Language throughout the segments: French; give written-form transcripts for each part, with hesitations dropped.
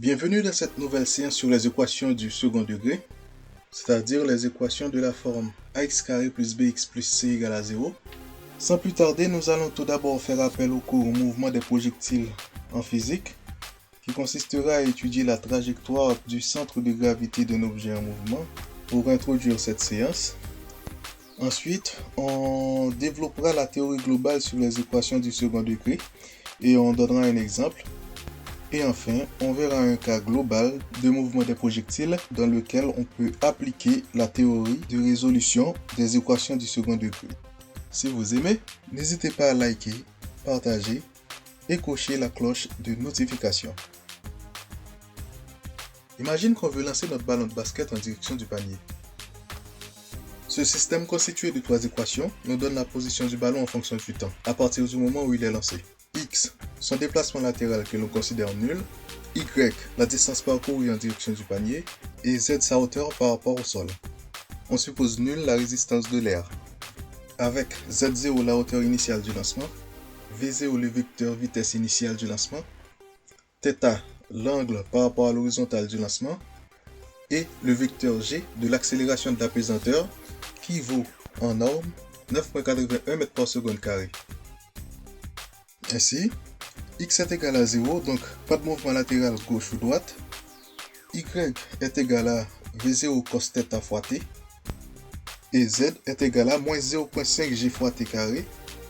Bienvenue dans cette nouvelle séance sur les équations du second degré, c'est-à-dire les équations de la forme ax carré plus bx plus c égale à 0. Sans plus tarder, nous allons tout d'abord faire appel au cours au mouvement des projectiles en physique, qui consistera à étudier la trajectoire du centre de gravité d'un objet en mouvement pour introduire cette séance. Ensuite, on développera la théorie globale sur les équations du second degré et on donnera un exemple. Et enfin, on verra un cas global de mouvement des projectiles dans lequel on peut appliquer la théorie de résolution des équations du second degré. Si vous aimez, n'hésitez pas à liker, partager et cocher la cloche de notification. Imagine qu'on veut lancer notre ballon de basket en direction du panier. Ce système constitué de 3 équations nous donne la position du ballon en fonction du temps, à partir du moment où il est lancé. X, son déplacement latéral que l'on considère nul, Y, la distance parcourue en direction du panier, et Z, sa hauteur par rapport au sol. On suppose nul la résistance de l'air. Avec Z0 la hauteur initiale du lancement, V0 le vecteur vitesse initiale du lancement, θ l'angle par rapport à l'horizontale du lancement, et le vecteur G de l'accélération de la pesanteur qui vaut en norme 9,81 mètres par seconde carré. Ainsi, x est égal à 0, donc pas de mouvement latéral gauche ou droite. Y est égal à V0 cos θ fois t. Et Z est égal à moins 0,5 g fois t carré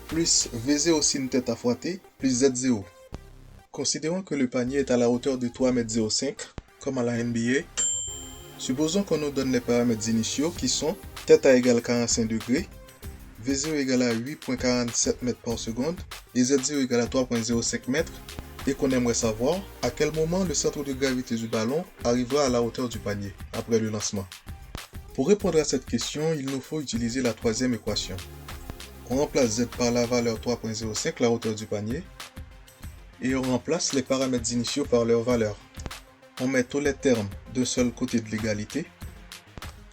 plus V0 sin θ fois t plus Z0. Considérons que le panier est à la hauteur de 3,05 m, comme à la NBA. Supposons qu'on nous donne les paramètres initiaux qui sont θ égale 45 degrés, V0 égale à 8,47 m par seconde et Z0 égale à 3,05 m et qu'on aimerait savoir à quel moment le centre de gravité du ballon arrivera à la hauteur du panier après le lancement. Pour répondre à cette question, il nous faut utiliser la troisième équation. On remplace Z par la valeur 3,05, la hauteur du panier, et on remplace les paramètres initiaux par leur valeur. On met tous les termes d'un seul côté de l'égalité.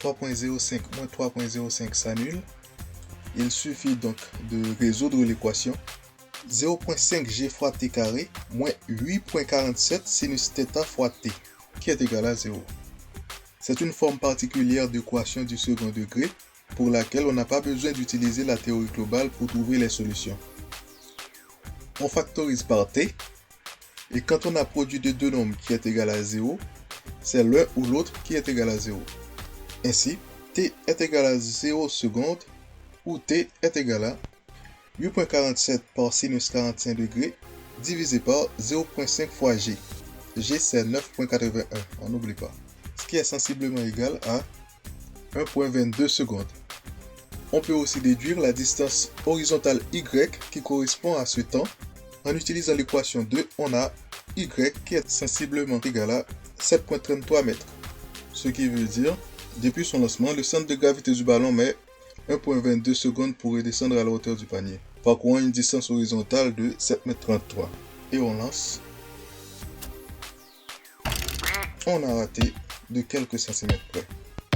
3,05 moins 3,05 s'annule. Il suffit donc de résoudre l'équation 0,5 g fois t carré moins 8,47 sinus θ fois t, qui est égal à 0. C'est une forme particulière d'équation du second degré pour laquelle on n'a pas besoin d'utiliser la théorie globale pour trouver les solutions. On factorise par t, et quand on a produit de deux nombres qui est égal à 0, c'est l'un ou l'autre qui est égal à 0. Ainsi, t est égal à 0 secondes, où t est égal à 8,47 par sinus 45 degrés divisé par 0,5 fois g. G c'est 9,81, on n'oublie pas. Ce qui est sensiblement égal à 1,22 secondes. On peut aussi déduire la distance horizontale y qui correspond à ce temps. En utilisant l'équation 2, on a y qui est sensiblement égal à 7,33 mètres. Ce qui veut dire, depuis son lancement, le centre de gravité du ballon met 1,22 secondes pour redescendre à la hauteur du panier, parcourant une distance horizontale de 7,33 m. Et on lance. On a raté de quelques centimètres près.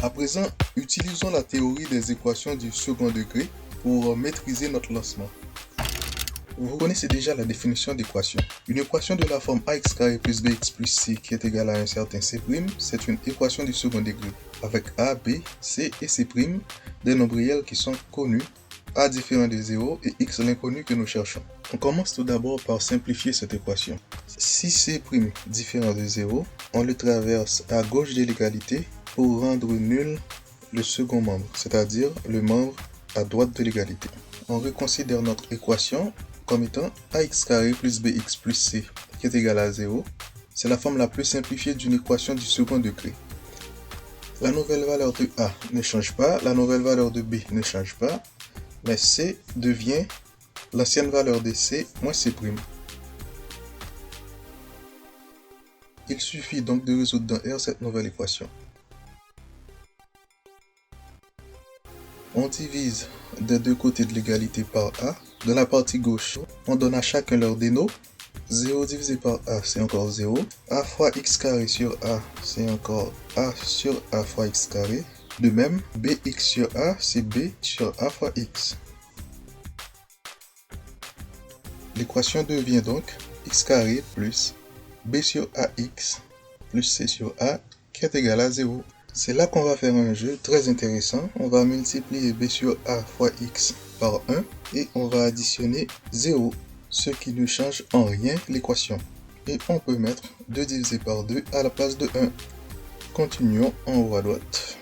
À présent, utilisons la théorie des équations du second degré pour maîtriser notre lancement. Vous connaissez déjà la définition d'équation. Une équation de la forme ax carré plus bx plus c qui est égale à un certain c', c'est une équation du second degré, avec a, b, c et c', des nombres réels qui sont connus, a différent de 0 et x l'inconnu que nous cherchons. On commence tout d'abord par simplifier cette équation. Si c' différent de 0, on le traverse à gauche de l'égalité pour rendre nul le second membre, c'est-à-dire le membre à droite de l'égalité. On reconsidère notre équation comme étant ax carré plus bx plus c qui est égal à 0. C'est la forme la plus simplifiée d'une équation du second degré. La nouvelle valeur de a ne change pas, la nouvelle valeur de b ne change pas, mais c devient l'ancienne valeur de c moins c'. Il suffit donc de résoudre dans R cette nouvelle équation. On divise des deux côtés de l'égalité par a. Dans la partie gauche, on donne à chacun leur déno. 0 divisé par a, c'est encore 0. A fois x carré sur a, c'est encore a sur a fois x carré. De même, bx sur a, c'est b sur a fois x. L'équation devient donc x carré plus b sur ax plus C sur A qui est égal à 0. C'est là qu'on va faire un jeu très intéressant. On va multiplier B sur A fois X par 1 et on va additionner 0, ce qui ne change en rien l'équation. Et on peut mettre 2 divisé par 2 à la place de 1. Continuons en haut à droite.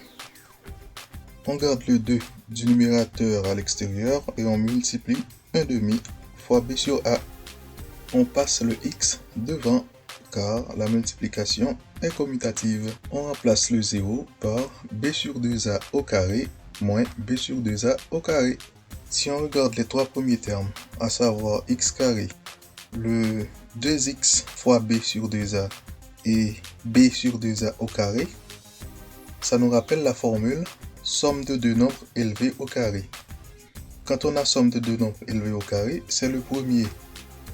On garde le 2 du numérateur à l'extérieur et on multiplie 1/2 fois B sur A. On passe le X devant car la multiplication est commutative. On remplace le 0 par B sur 2A au carré moins B sur 2A au carré. Si on regarde les trois premiers termes, à savoir x carré, le 2x fois B sur 2A et B sur 2A au carré, ça nous rappelle la formule somme de deux nombres élevés au carré. Quand on a somme de deux nombres élevés au carré, c'est le premier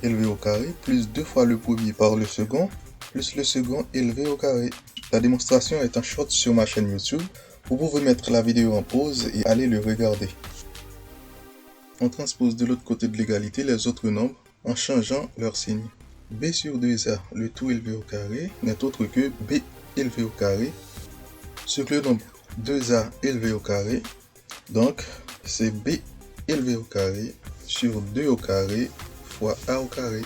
élevé au carré plus 2 fois le premier par le second plus le second élevé au carré. La démonstration est en short sur ma chaîne YouTube. Vous pouvez mettre la vidéo en pause et aller le regarder. On transpose de l'autre côté de l'égalité les autres nombres en changeant leur signe. B sur 2A, le tout élevé au carré, n'est autre que B élevé au carré sur le nombre 2A élevé au carré. Donc, c'est B élevé au carré sur 2 au carré fois A au carré.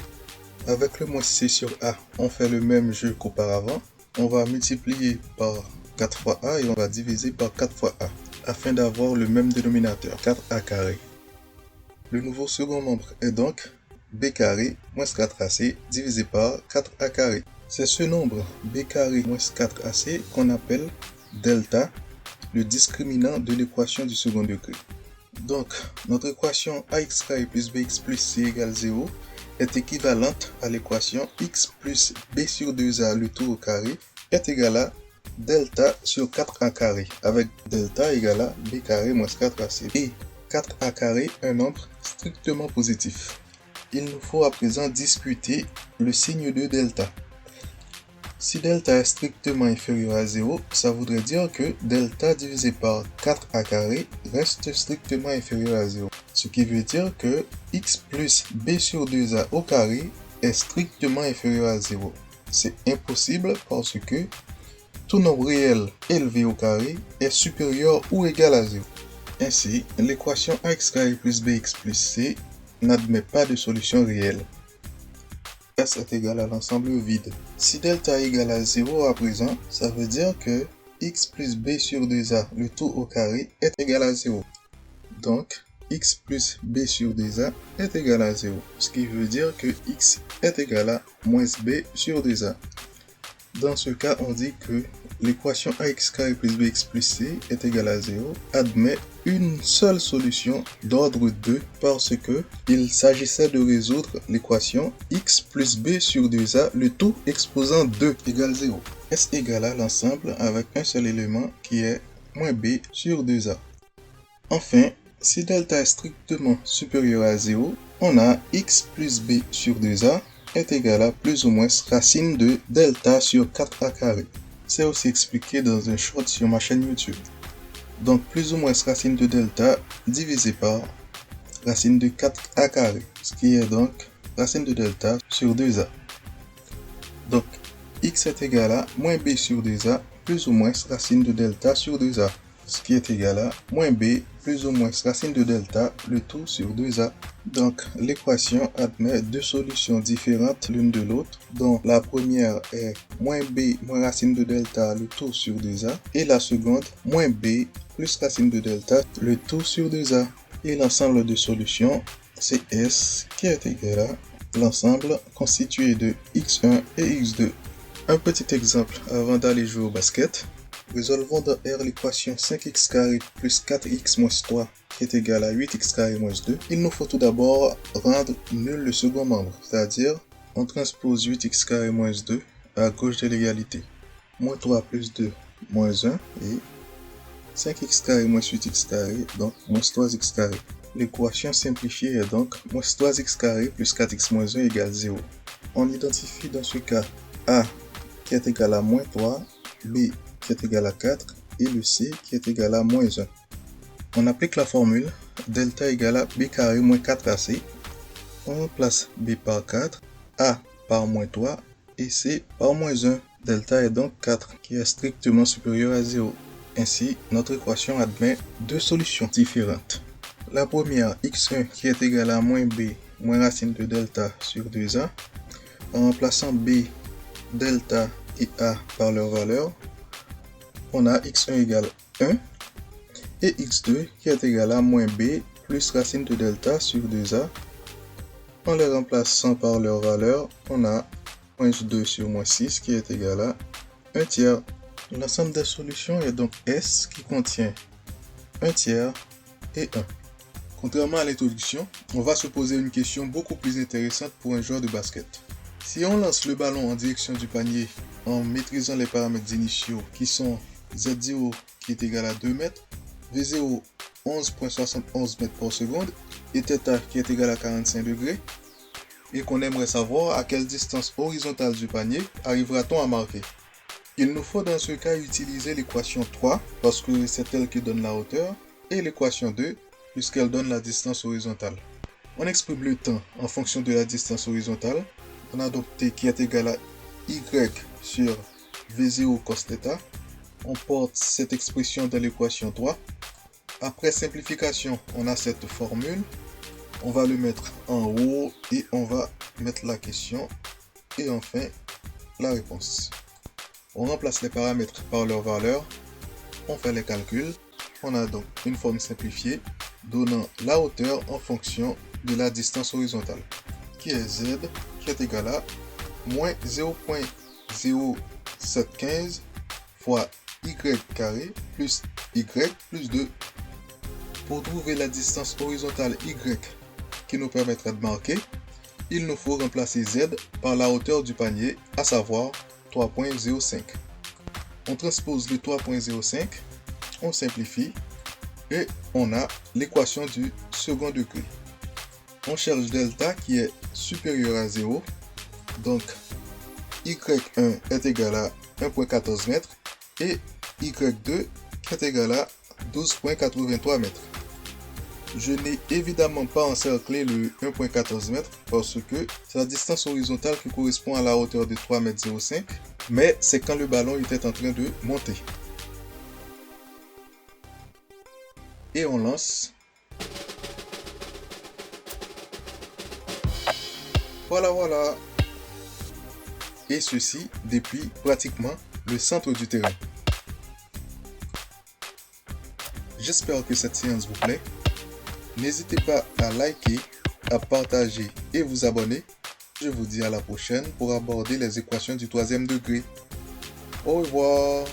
Avec le moins C sur A, on fait le même jeu qu'auparavant. On va multiplier par 4 fois A et on va diviser par 4 fois A afin d'avoir le même dénominateur, 4A carré. Le nouveau second membre est donc B carré moins 4AC divisé par 4A carré. C'est ce nombre B carré moins 4AC qu'on appelle delta, le discriminant de l'équation du second degré. Donc, notre équation ax carré plus bx plus c égale 0 est équivalente à l'équation x plus b sur 2a le tout au carré est égal à delta sur 4a carré, avec delta égal à b carré moins 4ac. Et 4a carré est un nombre strictement positif. Il nous faut à présent discuter le signe de delta. Si delta est strictement inférieur à 0, ça voudrait dire que delta divisé par 4a carré reste strictement inférieur à 0. Ce qui veut dire que x plus b sur 2a au carré est strictement inférieur à 0. C'est impossible parce que tout nombre réel élevé au carré est supérieur ou égal à 0. Ainsi, l'équation ax carré plus bx plus c n'admet pas de solution réelle. S est égal à l'ensemble vide. Si delta est égal à 0 à présent, ça veut dire que x plus b sur 2a le tout au carré est égal à 0. Donc, x plus b sur 2a est égal à 0. Ce qui veut dire que x est égal à moins b sur 2a. Dans ce cas, on dit que l'équation ax carré plus bx plus c est égal à 0 admet une seule solution d'ordre 2 parce que il s'agissait de résoudre l'équation x plus b sur 2a le tout exposant 2 égale 0. S égale à l'ensemble avec un seul élément qui est moins b sur 2a. Enfin, si delta est strictement supérieur à 0, on a x plus b sur 2a est égal à plus ou moins racine de delta sur 4a carré. C'est aussi expliqué dans un short sur ma chaîne YouTube. Donc plus ou moins racine de delta divisé par racine de 4a carré, ce qui est donc racine de delta sur 2a. Donc x est égal à moins b sur 2a plus ou moins racine de delta sur 2a, ce qui est égal à moins b plus ou moins racine de delta le tout sur 2a. Donc l'équation admet deux solutions différentes l'une de l'autre, dont la première est moins b moins racine de delta le tout sur 2a et la seconde moins b plus racine de delta le tout sur 2a. Et l'ensemble de solutions c'est S qui est égal à l'ensemble constitué de x1 et x2. Un petit exemple avant d'aller jouer au basket. Résolvons dans R l'équation 5x carré plus 4x moins 3 qui est égal à 8x carré moins 2. Il nous faut tout d'abord rendre nul le second membre, c'est-à-dire on transpose 8x carré moins 2 à gauche de l'égalité. Moins 3 plus 2 moins 1 et 5x carré moins 8x carré, donc moins 3x carré. L'équation simplifiée est donc moins 3x carré plus 4x moins 1 égale 0. On identifie dans ce cas A qui est égal à moins 3, B qui est égal à 4 et le C qui est égal à moins 1. On applique la formule delta égale à B carré moins 4AC. On remplace B par 4, A par moins 3 et C par moins 1. Delta est donc 4, qui est strictement supérieur à 0. Ainsi, notre équation admet deux solutions différentes. La première, x1 qui est égal à moins b moins racine de delta sur 2a. En remplaçant b, delta et a par leur valeur, on a x1 égale 1 et x2 qui est égal à moins b plus racine de delta sur 2a. En les remplaçant par leur valeur, on a moins 2 sur moins 6 qui est égal à 1 tiers. L'ensemble des solutions est donc S qui contient 1 tiers et 1. Contrairement à l'introduction, on va se poser une question beaucoup plus intéressante pour un joueur de basket. Si on lance le ballon en direction du panier en maîtrisant les paramètres initiaux qui sont Z0 qui est égal à 2 mètres, V0 11,71 mètres par seconde et θ qui est égal à 45 degrés, et qu'on aimerait savoir à quelle distance horizontale du panier arrivera-t-on à marquer. Il nous faut dans ce cas utiliser l'équation 3 parce que c'est elle qui donne la hauteur et l'équation 2 puisqu'elle donne la distance horizontale. On exprime le temps en fonction de la distance horizontale. On a donc t qui est égal à y sur v0 cos θ. On porte cette expression dans l'équation 3. Après simplification, on a cette formule. On va le mettre en haut et on va mettre la question et enfin la réponse. On remplace les paramètres par leurs valeurs. On fait les calculs. On a donc une forme simplifiée donnant la hauteur en fonction de la distance horizontale, qui est z, qui est égal à moins 0,0715 fois y carré plus y plus 2. Pour trouver la distance horizontale y qui nous permettra de marquer, il nous faut remplacer z par la hauteur du panier, à savoir 3,05. On transpose le 3,05, on simplifie et on a l'équation du second degré. On cherche delta qui est supérieur à 0, donc y1 est égal à 1,14 m et y2 qui est égal à 12,83 m. Je n'ai évidemment pas encerclé le 1,14 m parce que c'est la distance horizontale qui correspond à la hauteur de 3,05 m, mais c'est quand le ballon était en train de monter. Et on lance. Voilà. Et ceci depuis pratiquement le centre du terrain. J'espère que cette séance vous plaît. N'hésitez pas à liker, à partager et vous abonner. Je vous dis à la prochaine pour aborder les équations du troisième degré. Au revoir.